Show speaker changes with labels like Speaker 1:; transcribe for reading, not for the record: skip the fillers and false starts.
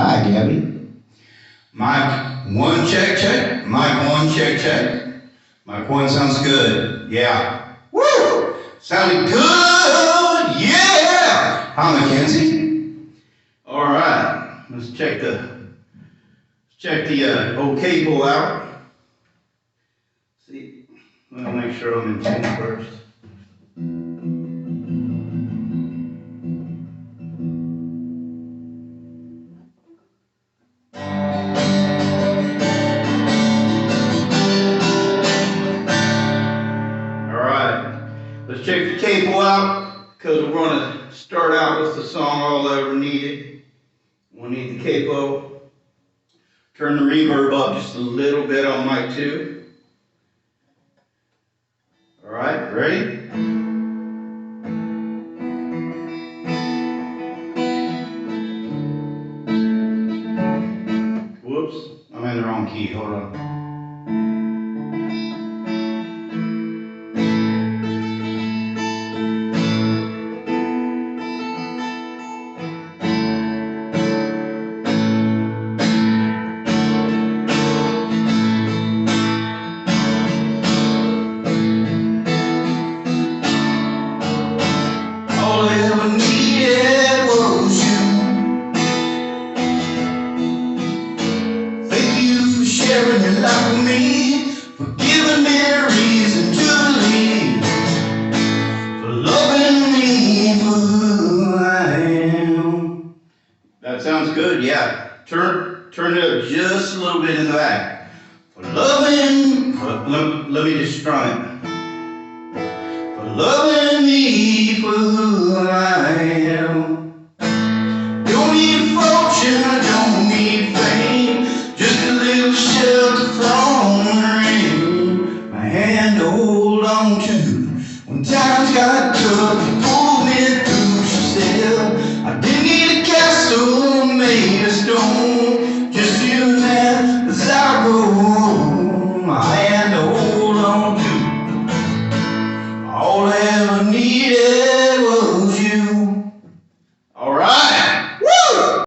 Speaker 1: Hi, Gabby. Mic one, check, check. Mic one, check, check. Mic one sounds good. Yeah. Woo! Sounding good. Yeah. Hi, Mackenzie. All right. Let's check the old cable out. See, I'll make sure I'm in tune first. Let's check the cable out because we're going to start out with the song All I Ever Needed. We'll need the capo. Turn the reverb up just a little bit on mic 2. All right, ready? Whoops, I'm in the wrong key. Hold on. All I ever needed was you. Thank you for sharing your life with me, for giving me a reason to believe, for loving me for who I am. That sounds good, yeah. Turn it up just a little bit in the back. For loving, let me just strum it. For loving me for who I am. Don't need a fortune, I don't need fame, just a little shelter from the rain. My hand to hold on to when times got tough.